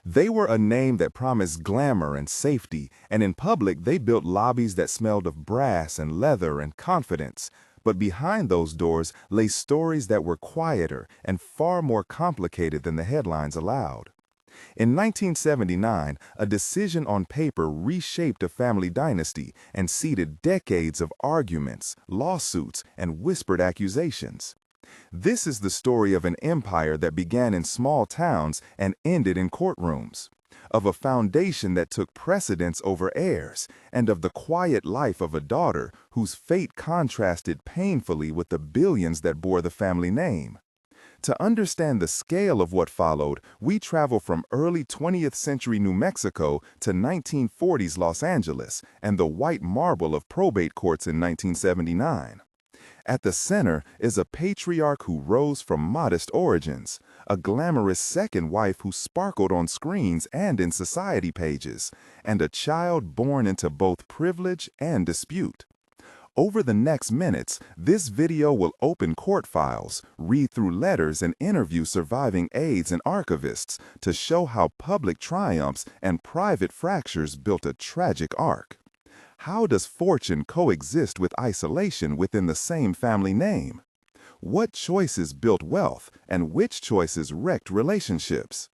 They were a name that promised glamour and safety, and in public they built lobbies that smelled of brass and leather and confidence. But behind those doors lay stories that were quieter and far more complicated than the headlines allowed. In 1979, a decision on paper reshaped a family dynasty and seeded decades of arguments, lawsuits, and whispered accusations. This is the story of an empire that began in small towns and ended in courtrooms, of a foundation that took precedence over heirs, and of the quiet life of a daughter whose fate contrasted painfully with the billions that bore the family name. To understand the scale of what followed, we travel from early 20th century New Mexico to 1940s Los Angeles and the white marble of probate courts in 1979. At the center is a patriarch who rose from modest origins, a glamorous second wife who sparkled on screens and in society pages, and a child born into both privilege and dispute. Over the next minutes, this video will open court files, read through letters, and interview surviving aides and archivists to show how public triumphs and private fractures built a tragic arc. How does fortune coexist with isolation within the same family name? What choices built wealth and which choices wrecked relationships?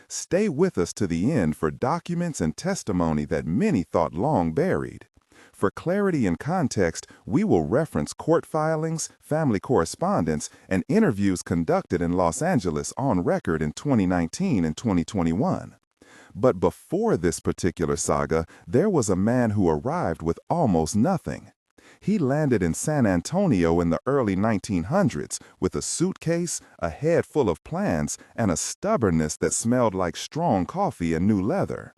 Stay with us to the end for documents and testimony that many thought long buried. For clarity and context, we will reference court filings, family correspondence, and interviews conducted in Los Angeles on record in 2019 and 2021. But before this particular saga, there was a man who arrived with almost nothing. He landed in San Antonio in the early 1900s with a suitcase, a head full of plans, and a stubbornness that smelled like strong coffee and new leather.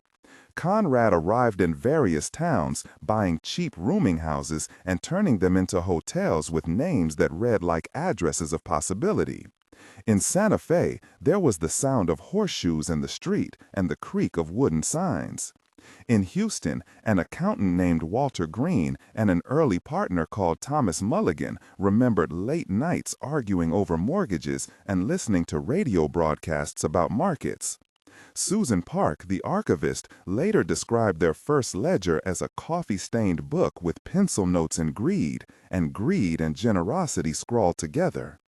Conrad arrived in various towns, buying cheap rooming houses and turning them into hotels with names that read like addresses of possibility. In Santa Fe, there was the sound of horseshoes in the street and the creak of wooden signs. In Houston, an accountant named Walter Green and an early partner called Thomas Mulligan remembered late nights arguing over mortgages and listening to radio broadcasts about markets. Susan Park, the archivist, later described their first ledger as a coffee-stained book with pencil notes and greed and generosity scrawled together.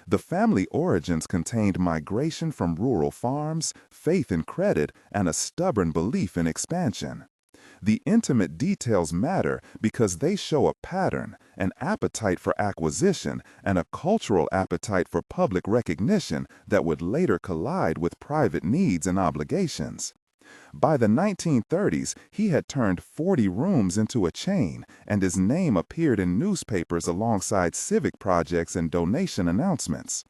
The family origins contained migration from rural farms, faith in credit, and a stubborn belief in expansion. The intimate details matter because they show a pattern, an appetite for acquisition, and a cultural appetite for public recognition that would later collide with private needs and obligations. By the 1930s, he had turned 40 rooms into a chain, and his name appeared in newspapers alongside civic projects and donation announcements.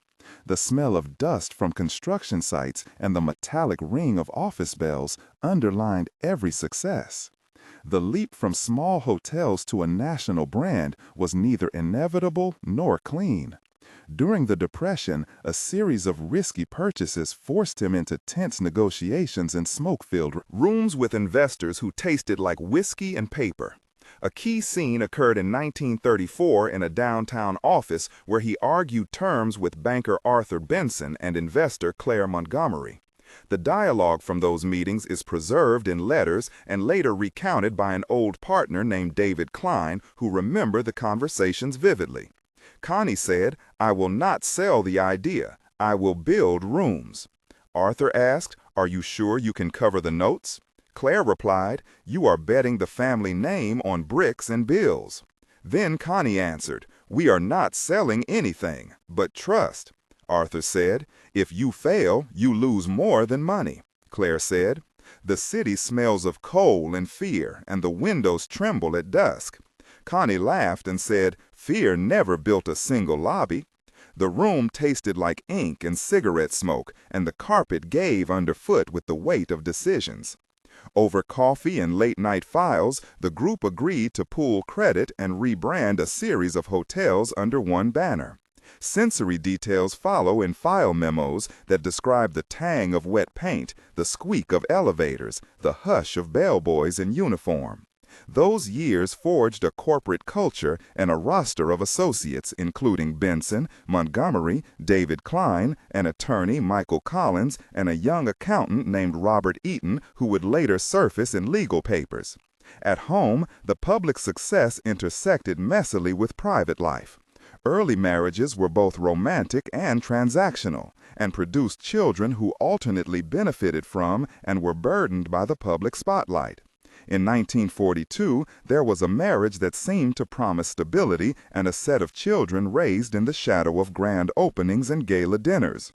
The smell of dust from construction sites and the metallic ring of office bells underlined every success. The leap from small hotels to a national brand was neither inevitable nor clean. During the Depression, a series of risky purchases forced him into tense negotiations in smoke-filled rooms with investors who tasted like whiskey and paper. A key scene occurred in 1934 in a downtown office where he argued terms with banker Arthur Benson and investor Claire Montgomery. The dialogue from those meetings is preserved in letters and later recounted by an old partner named David Klein who remembered the conversations vividly. Connie said, "I will not sell the idea. I will build rooms." Arthur asked, "Are you sure you can cover the notes?" Claire replied, "You are betting the family name on bricks and bills." Then Connie answered, "We are not selling anything, but trust." Arthur said, "If you fail, you lose more than money." Claire said, "The city smells of coal and fear, and the windows tremble at dusk." Connie laughed and said, "Fear never built a single lobby." The room tasted like ink and cigarette smoke, and the carpet gave underfoot with the weight of decisions. Over coffee and late-night files, the group agreed to pool credit and rebrand a series of hotels under one banner. Sensory details follow in file memos that describe the tang of wet paint, the squeak of elevators, the hush of bellboys in uniform. Those years forged a corporate culture and a roster of associates, including Benson, Montgomery, David Klein, an attorney, Michael Collins, and a young accountant named Robert Eaton, who would later surface in legal papers. At home, the public success intersected messily with private life. Early marriages were both romantic and transactional, and produced children who alternately benefited from and were burdened by the public spotlight. In 1942, there was a marriage that seemed to promise stability and a set of children raised in the shadow of grand openings and gala dinners.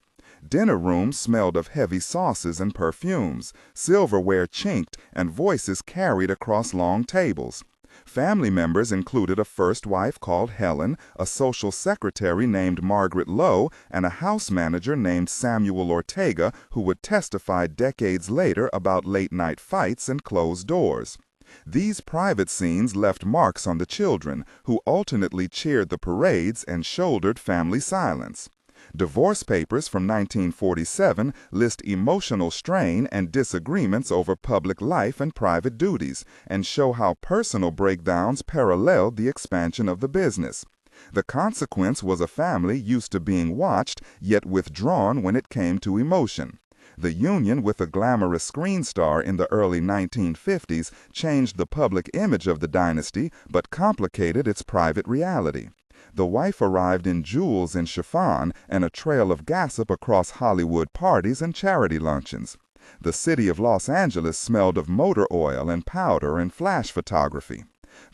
Dinner rooms smelled of heavy sauces and perfumes, silverware chinked, and voices carried across long tables. Family members included a first wife called Helen, a social secretary named Margaret Lowe, and a house manager named Samuel Ortega, who would testify decades later about late-night fights and closed doors. These private scenes left marks on the children, who alternately cheered the parades and shouldered family silence. Divorce papers from 1947 list emotional strain and disagreements over public life and private duties, and show how personal breakdowns paralleled the expansion of the business. The consequence was a family used to being watched, yet withdrawn when it came to emotion. The union with a glamorous screen star in the early 1950s changed the public image of the dynasty, but complicated its private reality. The wife arrived in jewels and chiffon and a trail of gossip across Hollywood parties and charity luncheons. The city of Los Angeles smelled of motor oil and powder and flash photography.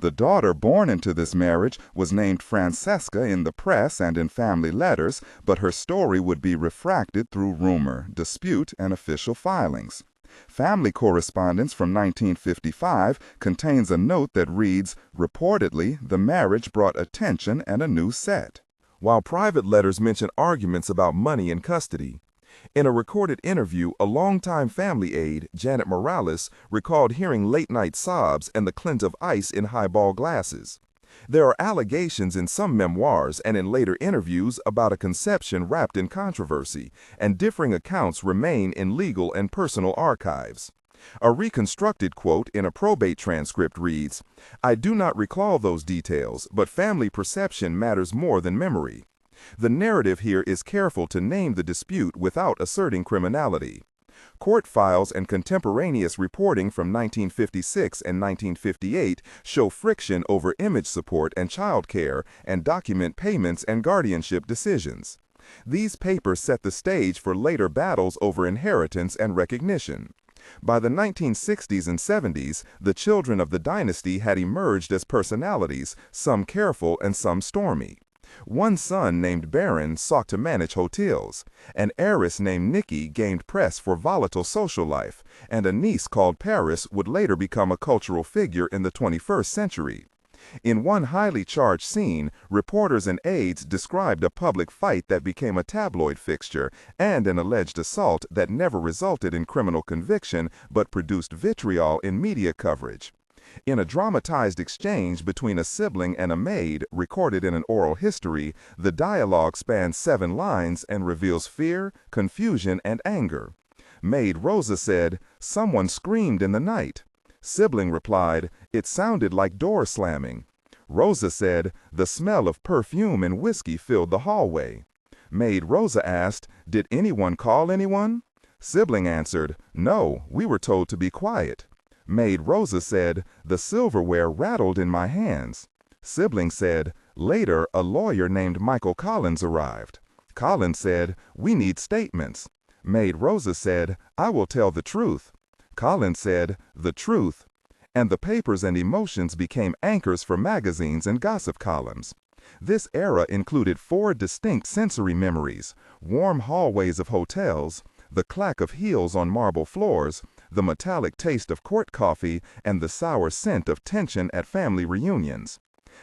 The daughter born into this marriage was named Francesca in the press and in family letters, but her story would be refracted through rumor, dispute, and official filings. Family correspondence from 1955 contains a note that reads, "Reportedly, the marriage brought attention and a new set," while private letters mention arguments about money and custody. In a recorded interview, a longtime family aide, Janet Morales, recalled hearing late-night sobs and the clink of ice in highball glasses. There are allegations in some memoirs and in later interviews about a conception wrapped in controversy, and differing accounts remain in legal and personal archives. A reconstructed quote in a probate transcript reads, "I do not recall those details, but family perception matters more than memory." The narrative here is careful to name the dispute without asserting criminality. Court files and contemporaneous reporting from 1956 and 1958 show friction over image support and child care and document payments and guardianship decisions. These papers set the stage for later battles over inheritance and recognition. By the 1960s and 70s, the children of the dynasty had emerged as personalities, some careful and some stormy. One son named Baron sought to manage hotels. An heiress named Nikki gained press for volatile social life, and a niece called Paris would later become a cultural figure in the 21st century. In one highly charged scene, reporters and aides described a public fight that became a tabloid fixture and an alleged assault that never resulted in criminal conviction but produced vitriol in media coverage. In a dramatized exchange between a sibling and a maid recorded in an oral history, the dialogue spans 7 lines and reveals fear, confusion, and anger. Maid Rosa said, "Someone screamed in the night." Sibling replied, "It sounded like door slamming." Rosa said, "The smell of perfume and whiskey filled the hallway." Maid Rosa asked, "Did anyone call anyone?" Sibling answered, "No, we were told to be quiet." Maid Rosa said, "The silverware rattled in my hands." Sibling said, "Later, a lawyer named Michael Collins arrived." Collins said, "We need statements." Maid Rosa said, "I will tell the truth." Collins said, "The truth." And the papers and emotions became anchors for magazines and gossip columns. This era included 4 distinct sensory memories: warm hallways of hotels, the clack of heels on marble floors, the metallic taste of court coffee, and the sour scent of tension at family reunions.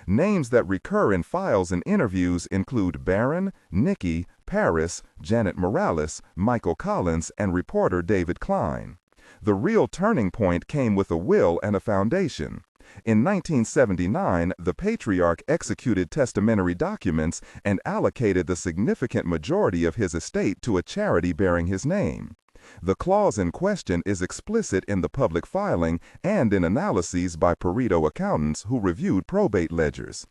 Names that recur in files and interviews include Baron, Nikki, Paris, Janet Morales, Michael Collins, and reporter David Klein. The real turning point came with a will and a foundation. In 1979, the patriarch executed testamentary documents and allocated the significant majority of his estate to a charity bearing his name. The clause in question is explicit in the public filing and in analyses by Pareto accountants who reviewed probate ledgers.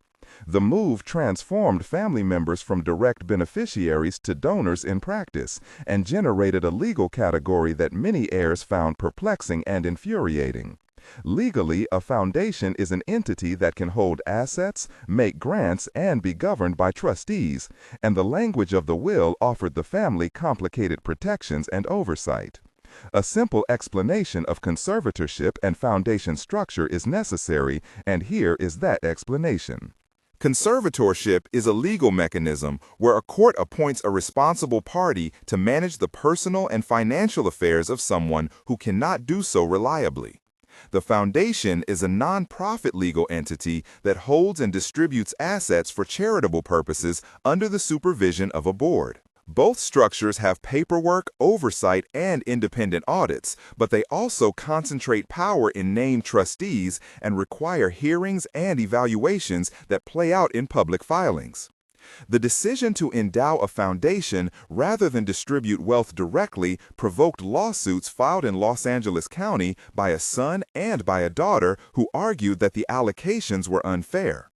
The move transformed family members from direct beneficiaries to donors in practice and generated a legal category that many heirs found perplexing and infuriating. Legally, a foundation is an entity that can hold assets, make grants, and be governed by trustees, and the language of the will offered the family complicated protections and oversight. A simple explanation of conservatorship and foundation structure is necessary, and here is that explanation. Conservatorship is a legal mechanism where a court appoints a responsible party to manage the personal and financial affairs of someone who cannot do so reliably. The foundation is a non-profit legal entity that holds and distributes assets for charitable purposes under the supervision of a board. Both structures have paperwork, oversight, and independent audits, but they also concentrate power in named trustees and require hearings and evaluations that play out in public filings. The decision to endow a foundation rather than distribute wealth directly provoked lawsuits filed in Los Angeles County by a son and by a daughter who argued that the allocations were unfair.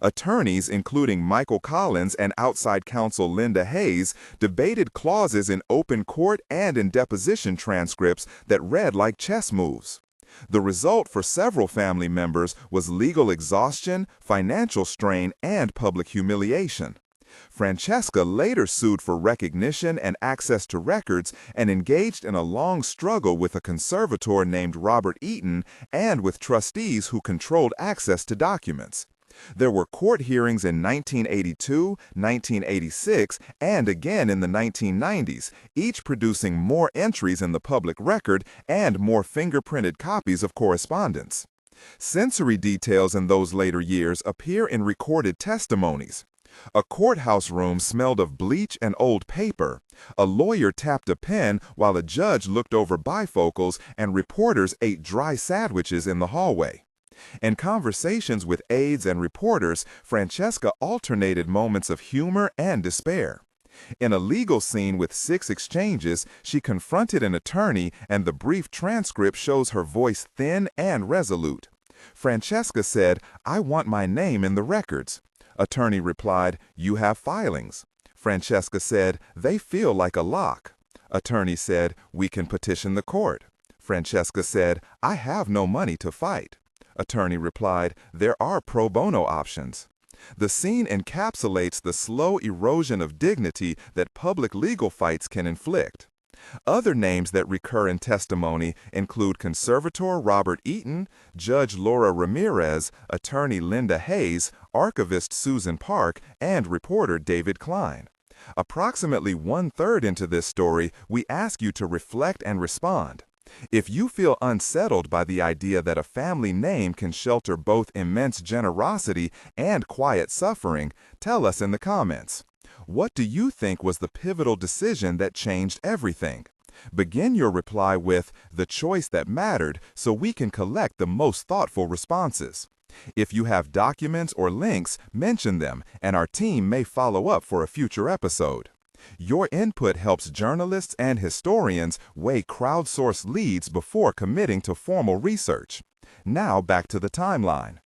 Attorneys, including Michael Collins and outside counsel Linda Hayes, debated clauses in open court and in deposition transcripts that read like chess moves. The result for several family members was legal exhaustion, financial strain, and public humiliation. Francesca later sued for recognition and access to records and engaged in a long struggle with a conservator named Robert Eaton and with trustees who controlled access to documents. There were court hearings in 1982, 1986, and again in the 1990s, each producing more entries in the public record and more fingerprinted copies of correspondence. Sensory details in those later years appear in recorded testimonies. A courthouse room smelled of bleach and old paper. A lawyer tapped a pen while a judge looked over bifocals, and reporters ate dry sandwiches in the hallway. In conversations with aides and reporters, Francesca alternated moments of humor and despair. In a legal scene with 6 exchanges, she confronted an attorney, and the brief transcript shows her voice thin and resolute. Francesca said, "I want my name in the records." Attorney replied, "You have filings." Francesca said, "They feel like a lock." Attorney said, "We can petition the court." Francesca said, "I have no money to fight." Attorney replied, "There are pro bono options." The scene encapsulates the slow erosion of dignity that public legal fights can inflict. Other names that recur in testimony include conservator Robert Eaton, Judge Laura Ramirez, attorney Linda Hayes, archivist Susan Park, and reporter David Klein. Approximately 1/3 into this story, we ask you to reflect and respond. If you feel unsettled by the idea that a family name can shelter both immense generosity and quiet suffering, tell us in the comments. What do you think was the pivotal decision that changed everything? Begin your reply with "the choice that mattered" so we can collect the most thoughtful responses. If you have documents or links, mention them, and our team may follow up for a future episode. Your input helps journalists and historians weigh crowdsourced leads before committing to formal research. Now back to the timeline.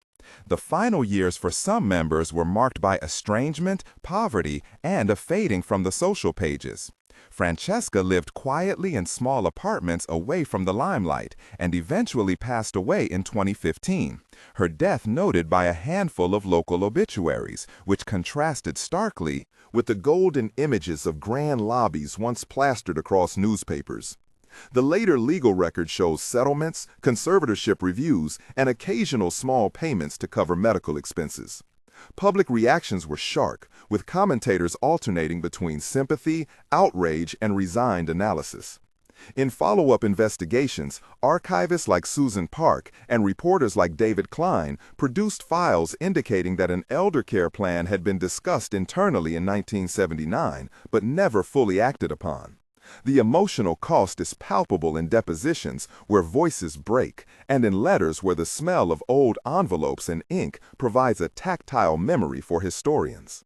The final years for some members were marked by estrangement, poverty, and a fading from the social pages. Francesca lived quietly in small apartments away from the limelight and eventually passed away in 2015, her death noted by a handful of local obituaries, which contrasted starkly with the golden images of grand lobbies once plastered across newspapers. The later legal record shows settlements, conservatorship reviews, and occasional small payments to cover medical expenses. Public reactions were sharp, with commentators alternating between sympathy, outrage, and resigned analysis. In follow-up investigations, archivists like Susan Park and reporters like David Klein produced files indicating that an elder care plan had been discussed internally in 1979, but never fully acted upon. The emotional cost is palpable in depositions where voices break, and in letters where the smell of old envelopes and ink provides a tactile memory for historians.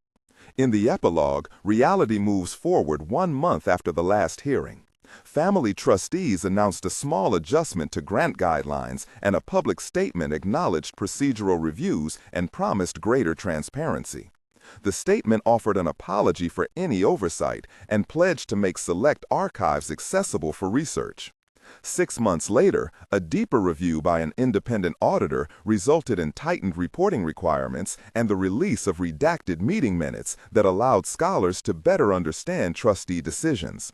In the epilogue, reality moves forward 1 month after the last hearing. Family trustees announced a small adjustment to grant guidelines, and a public statement acknowledged procedural reviews and promised greater transparency. The statement offered an apology for any oversight and pledged to make select archives accessible for research. 6 months later, a deeper review by an independent auditor resulted in tightened reporting requirements and the release of redacted meeting minutes that allowed scholars to better understand trustee decisions.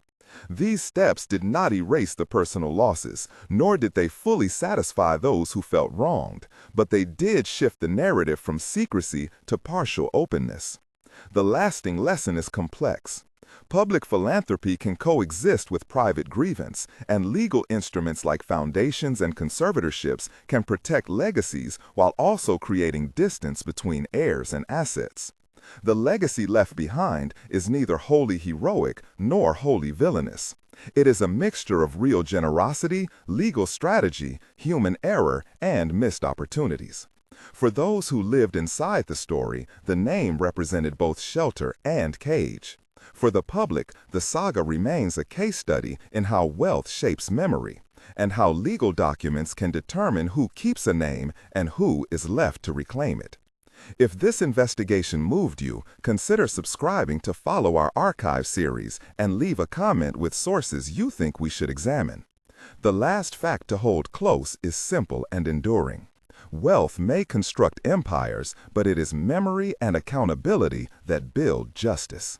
These steps did not erase the personal losses, nor did they fully satisfy those who felt wronged, but they did shift the narrative from secrecy to partial openness. The lasting lesson is complex. Public philanthropy can coexist with private grievance, and legal instruments like foundations and conservatorships can protect legacies while also creating distance between heirs and assets. The legacy left behind is neither wholly heroic nor wholly villainous. It is a mixture of real generosity, legal strategy, human error, and missed opportunities. For those who lived inside the story, the name represented both shelter and cage. For the public, the saga remains a case study in how wealth shapes memory, and how legal documents can determine who keeps a name and who is left to reclaim it. If this investigation moved you, consider subscribing to follow our archive series and leave a comment with sources you think we should examine. The last fact to hold close is simple and enduring. Wealth may construct empires, but it is memory and accountability that build justice.